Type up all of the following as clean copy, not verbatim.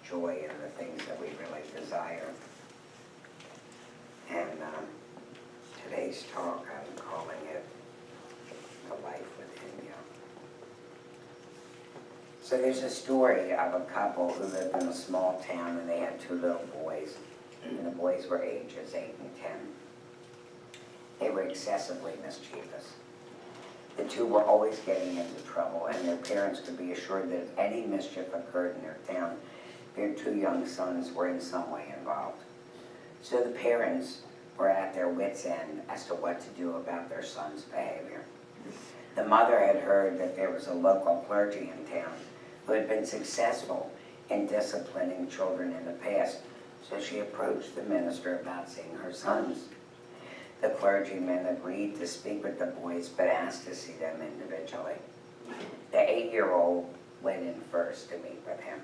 joy in the things that we really desire. And today's talk, I'm calling it The Life Within You. So there's a story of a couple who lived in a small town, and they had two little boys, and the boys were ages 8 and 10. They were excessively mischievous. The two were always getting into trouble, and their parents could be assured that if any mischief occurred in their town, their two young sons were in some way involved. So the parents were at their wits' end as to what to do about their son's behavior. The mother had heard that there was a local clergy in town who had been successful in disciplining children in the past, so she approached the minister about seeing her sons. The clergyman agreed to speak with the boys, but asked to see them individually. The 8-year-old went in first to meet with him.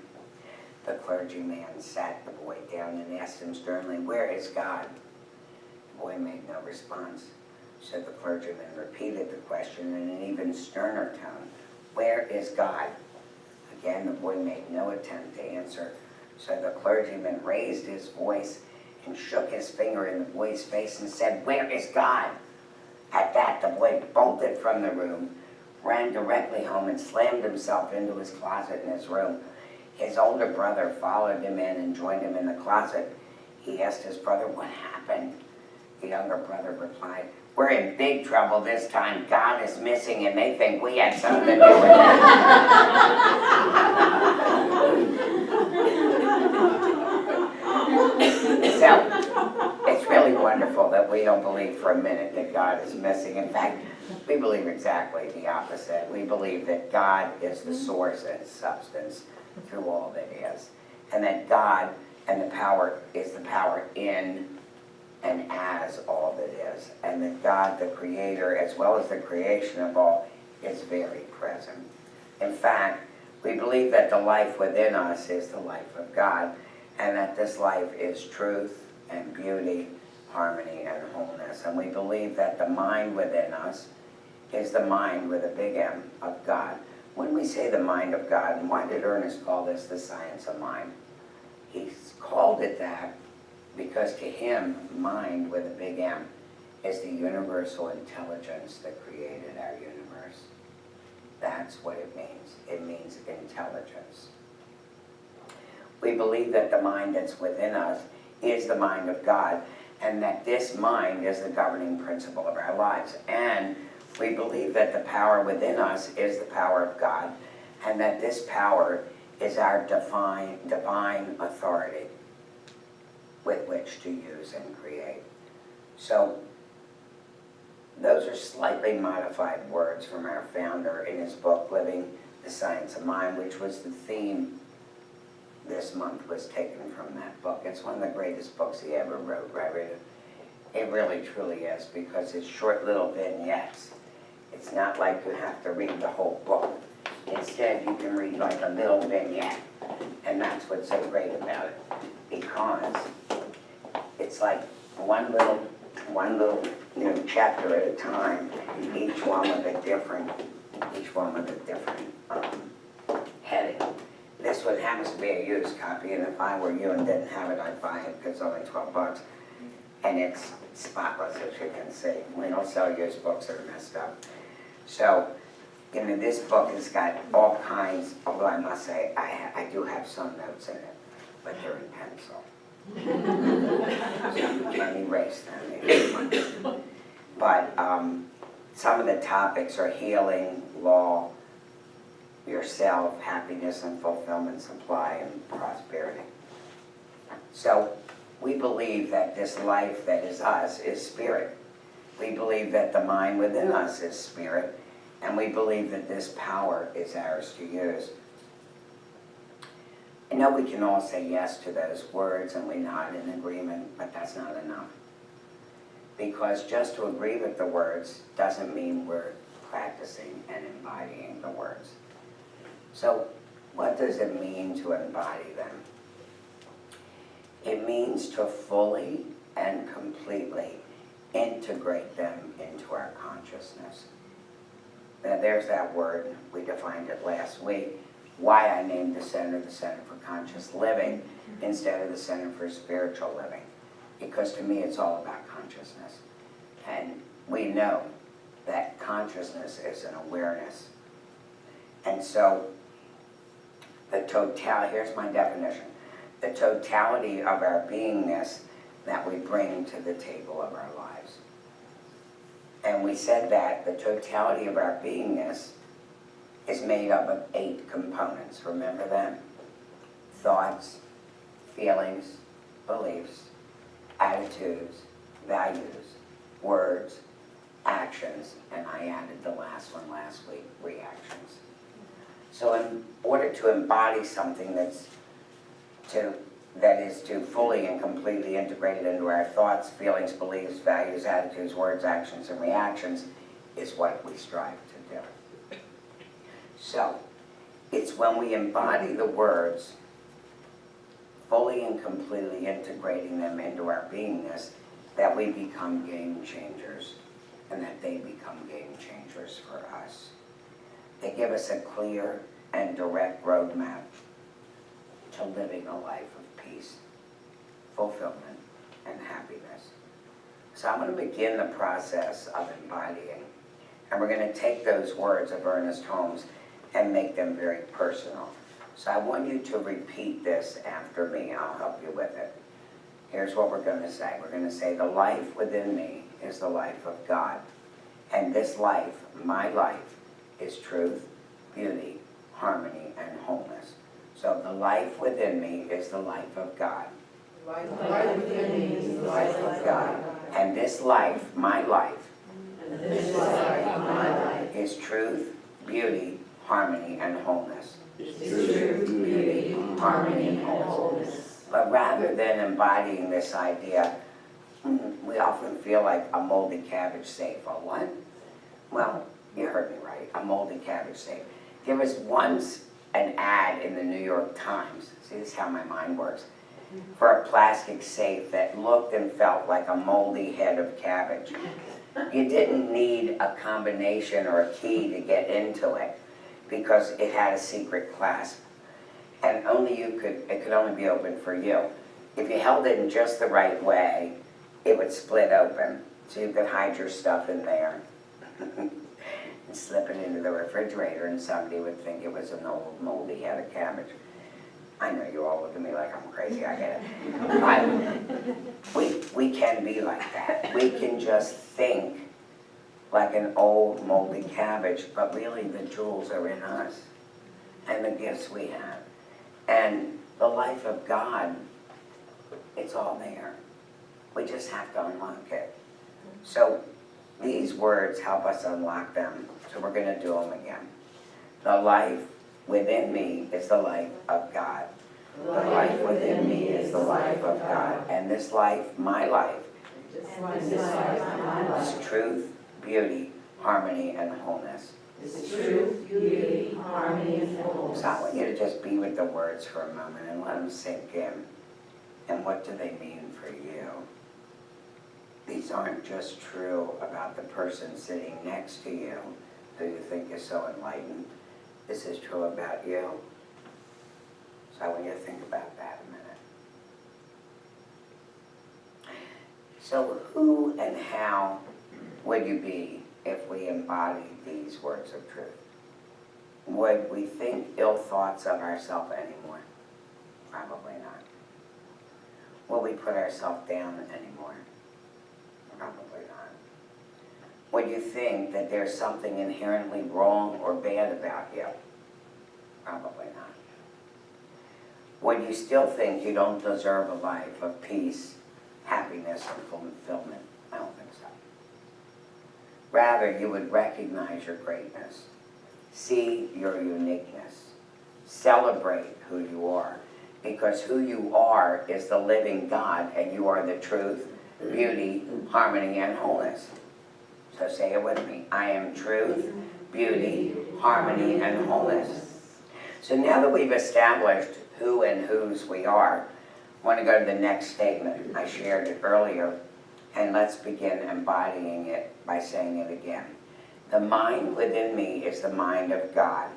The clergyman sat the boy down and asked him sternly, "Where is God?" The boy made no response. So the clergyman repeated the question in an even sterner tone, "Where is God?" Again, the boy made no attempt to answer. So the clergyman raised his voice and shook his finger in the boy's face and said, "Where is God?" At that, the boy bolted from the room, ran directly home, and slammed himself into his closet in his room. His older brother followed him in and joined him in the closet. He asked his brother, "What happened?" The younger brother replied, "We're in big trouble this time. God is missing, and they think we had something to do with it." So, it's really wonderful that we don't believe for a minute that God is missing. In fact, we believe exactly the opposite. We believe that God is the source and substance through all that is, and that God and the power is the power in and as all that is, and that God, the creator, as well as the creation of all, is very present. In fact, we believe that the life within us is the life of God, and that this life is truth and beauty, harmony and wholeness. And we believe that the mind within us is the mind with a big M of God. When we say the mind of God, and why did Ernest call this the science of mind? He's called it that because to him, mind with a big M is the universal intelligence that created our universe. That's what it means. It means intelligence. We believe that the mind that's within us is the mind of God, and that this mind is the governing principle of our lives. And we believe that the power within us is the power of God, and that this power is our divine authority with which to use and create. So, those are slightly modified words from our founder in his book, Living the Science of Mind, which was the theme this month was taken from that book. It's one of the greatest books he ever wrote, right? It really truly is, because it's short little vignettes. It's not like you have to read the whole book. Instead, you can read like a little vignette, and that's what's so great about it, because it's like one little chapter at a time, each one with a different heading. This one happens to be a used copy, and if I were you and didn't have it, I'd buy it because it's only $12. And it's spotless, as you can see. We don't sell used books that are messed up. So, this book has got all kinds, although I must say, I do have some notes in it, but they're in pencil. So let me erase them. But some of the topics are healing, law, yourself, happiness and fulfillment, supply, and prosperity. So we believe that this life that is us is spirit. We believe that the mind within us is spirit, and we believe that this power is ours to use. I know we can all say yes to those words and we nod in agreement, but that's not enough. Because just to agree with the words doesn't mean we're practicing and embodying the words. So what does it mean to embody them? It means to fully and completely integrate them into our consciousness. Now there's that word, we defined it last week. why I named the Center for Conscious Living instead of the Center for Spiritual Living. Because to me it's all about consciousness. And we know that consciousness is an awareness. And so here's my definition, the totality of our beingness that we bring to the table of our lives. And we said that the totality of our beingness is made up of 8 components. Remember them? Thoughts, feelings, beliefs, attitudes, values, words, actions, and I added the last one last week, reactions. So in order to embody something that is to fully and completely integrate it into our thoughts, feelings, beliefs, values, attitudes, words, actions, and reactions is what we strive to do. So it's when we embody the words, fully and completely integrating them into our beingness, that we become game changers, and that they become game changers for us. They give us a clear and direct roadmap to living a life of peace, fulfillment, and happiness. So I'm going to begin the process of embodying, and we're going to take those words of Ernest Holmes and make them very personal. So I want you to repeat this after me. I'll help you with it. Here's what we're going to say. We're going to say, the life within me is the life of God. And this life, my life, is truth, beauty, harmony, and wholeness. So the life within me is the life of God. The life within me is the life of God. And this life, my life, And this life, my life, is truth, beauty, harmony, and wholeness. is truth, beauty, harmony, and wholeness. But rather than embodying this idea, we often feel like a moldy cabbage safe. A what? Well, you heard me right, a moldy cabbage safe. There was once an ad in the New York Times, see this is how my mind works, for a plastic safe that looked and felt like a moldy head of cabbage. You didn't need a combination or a key to get into it because it had a secret clasp. And it could only be opened for you. If you held it in just the right way, it would split open, so you could hide your stuff in there and slip it into the refrigerator, and somebody would think it was an old moldy head of cabbage. I know you all look at me like I'm crazy, I get it. We can be like that. We can just think like an old moldy cabbage, but really the jewels are in us and the gifts we have. And the life of God, it's all there. We just have to unlock it. So these words help us unlock them. So we're going to do them again. The life within me is the life of God. The life within me is the life of God. And this life, my life, is truth, beauty, harmony, and wholeness. Is truth, beauty, harmony, and wholeness. So I want you to just be with the words for a moment and let them sink in. And what do they mean for you? These aren't just true about the person sitting next to you who you think is so enlightened. This is true about you. So I want you to think about that a minute. So who and how would you be if we embodied these words of truth? Would we think ill thoughts of ourselves anymore? Probably not. Will we put ourselves down anymore? Probably not. Would you think that there's something inherently wrong or bad about you? Probably not. Would you still think you don't deserve a life of peace, happiness, and fulfillment? I don't think so. Rather, you would recognize your greatness, see your uniqueness, celebrate who you are, because who you are is the living God, and you are the truth, beauty, harmony, and wholeness. So say it with me. I am truth, beauty, harmony, and wholeness. So now that we've established who and whose we are, I want to go to the next statement. I shared it earlier, and let's begin embodying it by saying it again. The mind within me is the mind of God.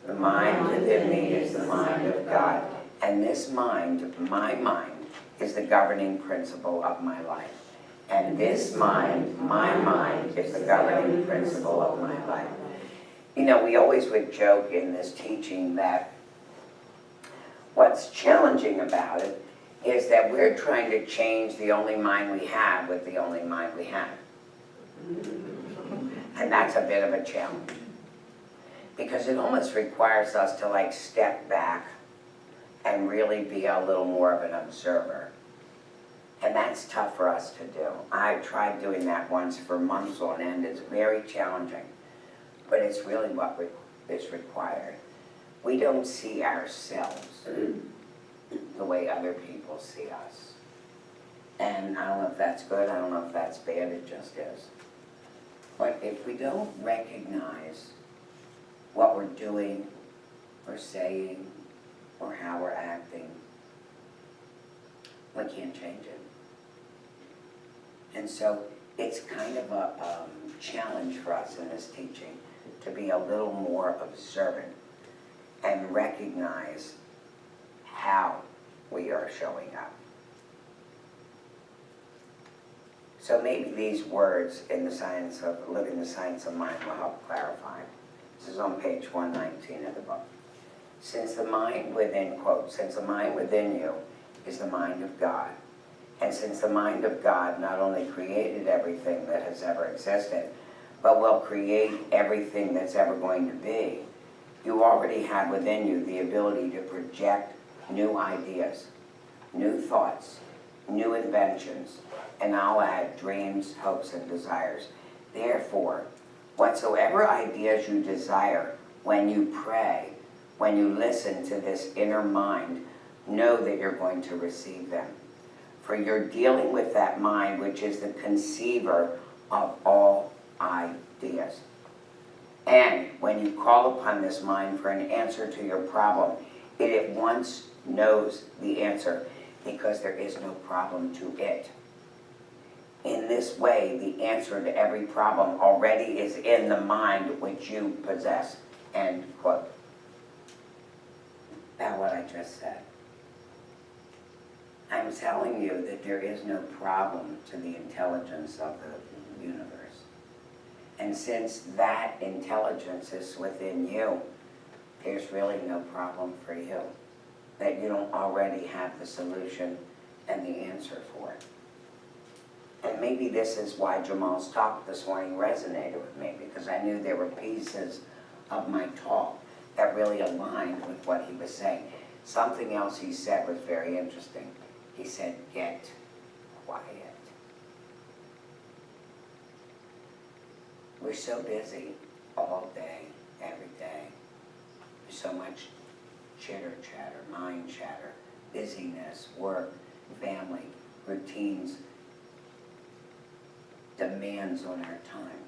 The mind within me is the mind of God. And this mind, my mind, is the governing principle of my life. And this mind, my mind, is the governing principle of my life. You know, we always would joke in this teaching that what's challenging about it is that we're trying to change the only mind we have with the only mind we have. And that's a bit of a challenge. Because it almost requires us to like step back and really be a little more of an observer. And that's tough for us to do. I tried doing that once for months on end. It's very challenging, but it's really what is required. We don't see ourselves the way other people see us. And I don't know if that's good, I don't know if that's bad, it just is. But if we don't recognize what we're doing or saying or how we're acting, we can't change it. And so it's kind of a challenge for us in this teaching to be a little more observant and recognize how we are showing up. So maybe these words in the science of living the science of mind will help clarify. This is on page 119 of the book. Since the mind within, quote, since the mind within you is the mind of God, and since the mind of God not only created everything that has ever existed, but will create everything that's ever going to be, you already have within you the ability to project new ideas, new thoughts, new inventions, and I'll add dreams, hopes, and desires. Therefore, whatsoever ideas you desire when you pray, when you listen to this inner mind, know that you're going to receive them. For you're dealing with that mind, which is the conceiver of all ideas. And when you call upon this mind for an answer to your problem, it at once knows the answer because there is no problem to it. In this way, the answer to every problem already is in the mind which you possess. End quote. Now what I just said. I'm telling you that there is no problem to the intelligence of the universe. And since that intelligence is within you, there's really no problem for you. That you don't already have the solution and the answer for it. And maybe this is why Jamal's talk this morning resonated with me, because I knew there were pieces of my talk that really aligned with what he was saying. Something else he said was very interesting. He said, get quiet. We're so busy all day, every day. There's so much chitter chatter, mind chatter, busyness, work, family, routines, demands on our time.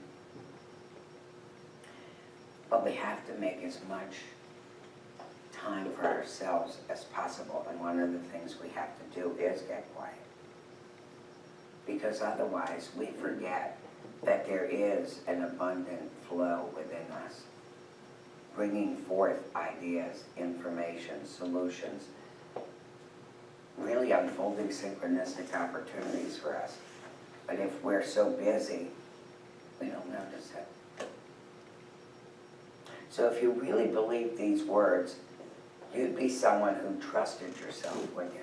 But we have to make as much time for ourselves as possible, and one of the things we have to do is get quiet. Because otherwise we forget that there is an abundant flow within us, bringing forth ideas, information, solutions, really unfolding synchronistic opportunities for us. But if we're so busy, we don't notice it. So if you really believe these words, you'd be someone who trusted yourself, wouldn't you?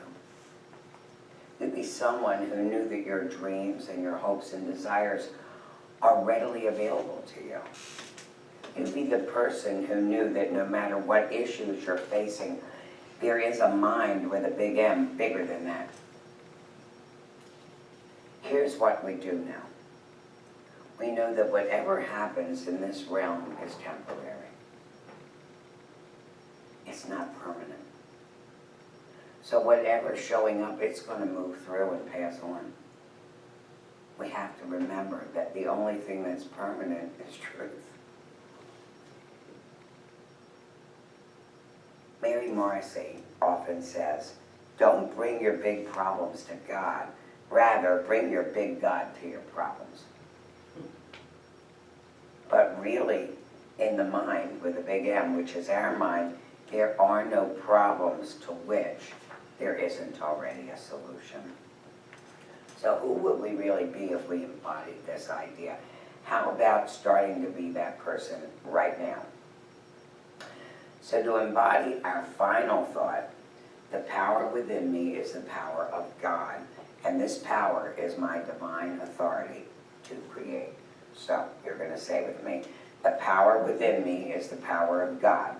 You'd be someone who knew that your dreams and your hopes and desires are readily available to you. You'd be the person who knew that no matter what issues you're facing, there is a mind with a big M, bigger than that. Here's what we do now. We know that whatever happens in this realm is temporary. It's not permanent. So whatever's showing up, it's going to move through and pass on. We have to remember that the only thing that's permanent is truth. Mary Morrissey often says, don't bring your big problems to God. Rather, bring your big God to your problems. But really, in the mind with a big M, which is our mind, there are no problems to which there isn't already a solution. So who would we really be if we embodied this idea? How about starting to be that person right now? So to embody our final thought, the power within me is the power of God, and this power is my divine authority to create. So you're going to say with me, the power within me is the power of God.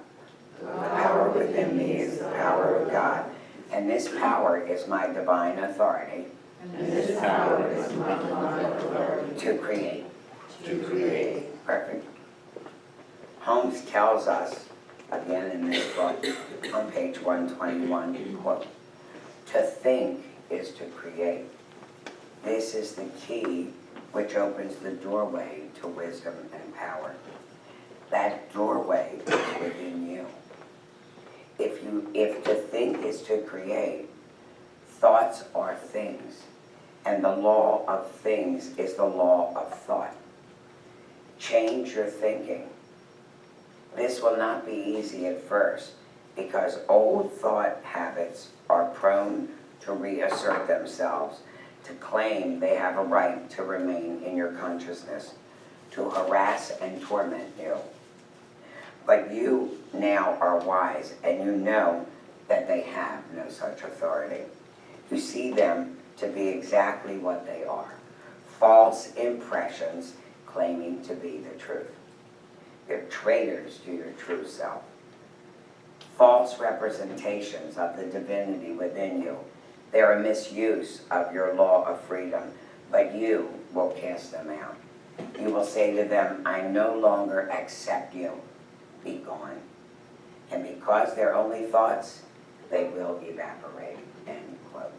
The power within me is the power of God, and this power is my divine authority. And this power is my divine authority To create. to create. Perfect. Holmes tells us, again in this book, on page 121, quote, to think is to create. This is the key which opens the doorway to wisdom and power. That doorway is within you. If to think is to create, thoughts are things, and the law of things is the law of thought. Change your thinking. This will not be easy at first, because old thought habits are prone to reassert themselves, to claim they have a right to remain in your consciousness, to harass and torment you. But you now are wise, and you know that they have no such authority. You see them to be exactly what they are, false impressions claiming to be the truth. They're traitors to your true self, false representations of the divinity within you. They're a misuse of your law of freedom, but you will cast them out. You will say to them, I no longer accept you. Be gone. And because they're only thoughts, they will evaporate. End quote.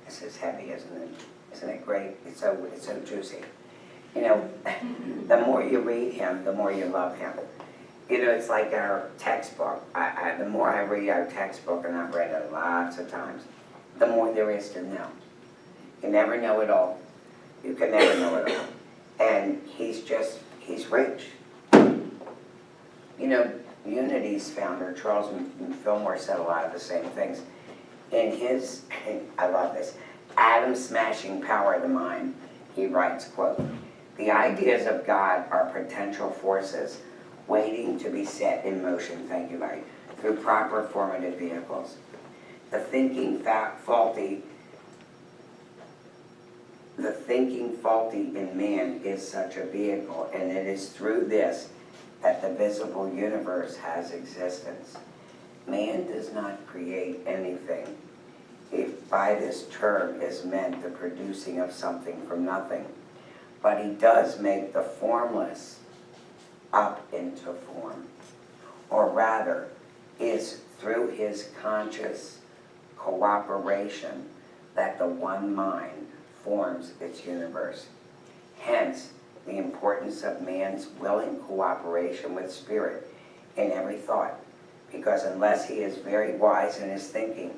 This is heavy, isn't it? Isn't it great? It's so juicy. You know, the more you read him, the more you love him. You know, it's like our textbook. The more I read our textbook, and I've read it lots of times, the more there is to know. You never know it all. You can never know it all. And he's rich. You know, Unity's founder, Charles Fillmore, said a lot of the same things. In his, I love this, atom-smashing power of the mind, he writes, quote, the ideas of God are potential forces waiting to be set in motion, thank you, Larry, through proper formative vehicles. The thinking faulty in man is such a vehicle, and it is through this that the visible universe has existence. Man does not create anything, if by this term is meant the producing of something from nothing, but he does make the formless up into form, or rather, is through his conscious cooperation that the one mind forms its universe. Hence, the importance of man's willing cooperation with spirit in every thought, because unless he is very wise in his thinking,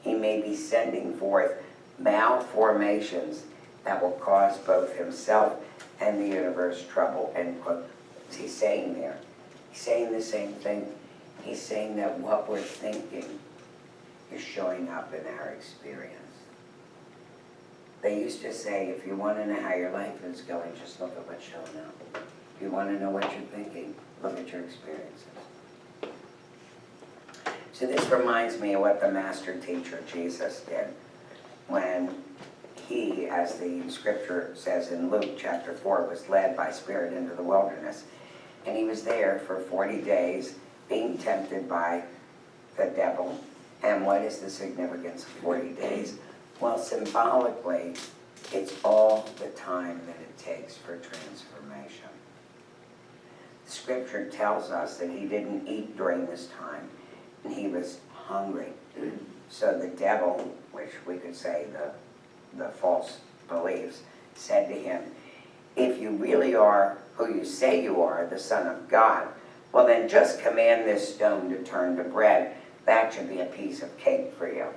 he may be sending forth malformations that will cause both himself and the universe trouble, end quote. What's he saying there? He's saying the same thing. He's saying that what we're thinking is showing up in our experience. They used to say, if you want to know how your life is going, just look at what's showing up. If you want to know what you're thinking, look at your experiences. So this reminds me of what the master teacher Jesus did when he, as the scripture says in Luke chapter 4, was led by spirit into the wilderness. And he was there for 40 days being tempted by the devil. And what is the significance of 40 days? Well, symbolically, it's all the time that it takes for transformation. Scripture tells us that he didn't eat during this time, and he was hungry. So the devil, which we could say the false beliefs, said to him, if you really are who you say you are, the Son of God, well then just command this stone to turn to bread. That should be a piece of cake for you.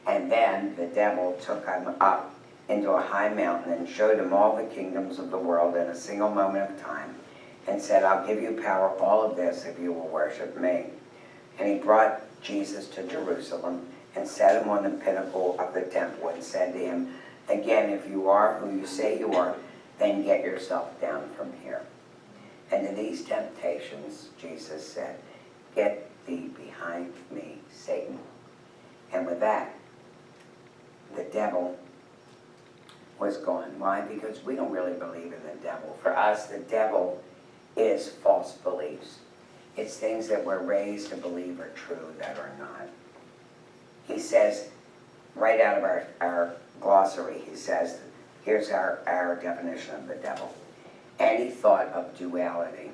And then the devil took him up into a high mountain and showed him all the kingdoms of the world in a single moment of time. and said, I'll give you power, all of this, if you will worship me. And he brought Jesus to Jerusalem and set him on the pinnacle of the temple and said to him, again, if you are who you say you are, then get yourself down from here. And to these temptations, Jesus said, get thee behind me, Satan. And with that, the devil was gone. Why? Because we don't really believe in the devil. For us, the devil is false beliefs. It's things that we're raised to believe are true that are not. He says, right out of our glossary, he says, here's our definition of the devil. Any thought of duality,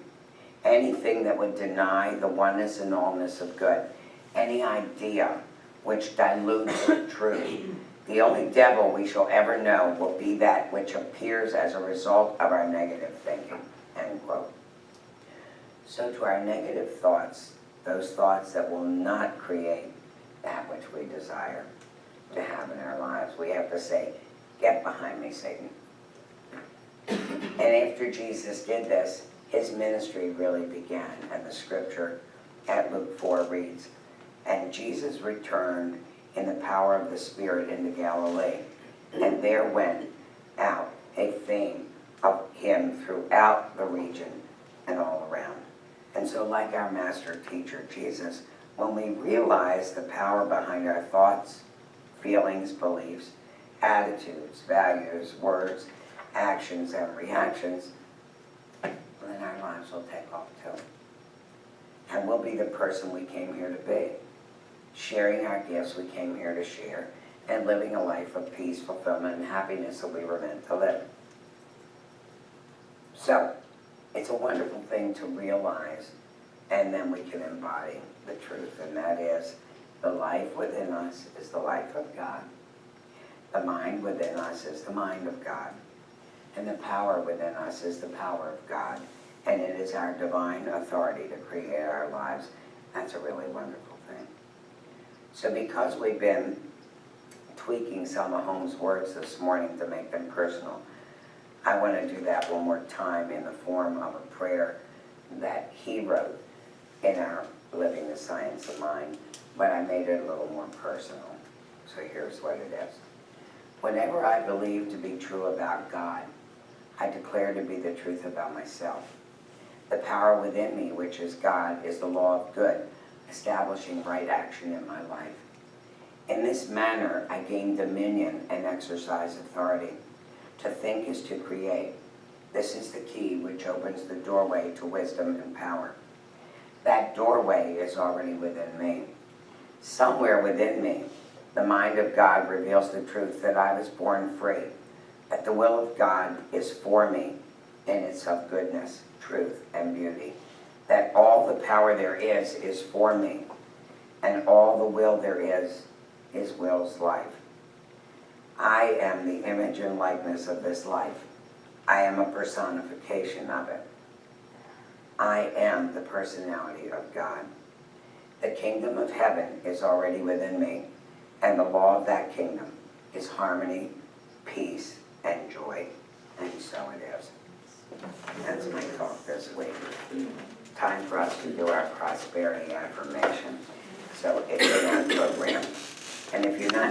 anything that would deny the oneness and allness of good, any idea which dilutes the truth. The only devil we shall ever know will be that which appears as a result of our negative thinking, end quote. So to our negative thoughts, those thoughts that will not create that which we desire to have in our lives, we have to say, get behind me, Satan. And after Jesus did this, his ministry really began. And the scripture at Luke 4 reads, and Jesus returned in the power of the Spirit into Galilee. And there went out a fame of him throughout the region and all around. And so like our master teacher, Jesus, when we realize the power behind our thoughts, feelings, beliefs, attitudes, values, words, actions, and reactions, then our lives will take off too. And we'll be the person we came here to be, sharing our gifts we came here to share, and living a life of peace, fulfillment, and happiness that we were meant to live. So, it's a wonderful thing to realize, and then we can embody the truth, and that is, the life within us is the life of God. The mind within us is the mind of God. And the power within us is the power of God. And it is our divine authority to create our lives. That's a really wonderful thing. So because we've been tweaking some of Holmes' words this morning to make them personal, I want to do that one more time in the form of a prayer that he wrote in our Living the Science of Mind, but I made it a little more personal. So here's what it is. Whenever I believe to be true about God, I declare to be the truth about myself. The power within me, which is God, is the law of good, establishing right action in my life. In this manner, I gain dominion and exercise authority. To think is to create. This is the key which opens the doorway to wisdom and power. That doorway is already within me. Somewhere within me, the mind of God reveals the truth that I was born free, that the will of God is for me, and it's of goodness, truth, and beauty, that all the power there is for me, and all the will there is will's life. I am the image and likeness of this life. I am a personification of it. I am the personality of God. The kingdom of heaven is already within me, and the law of that kingdom is harmony, peace, and joy. And so it is. That's my talk this week. Time for us to do our prosperity affirmation. So it's in our program. And if you're not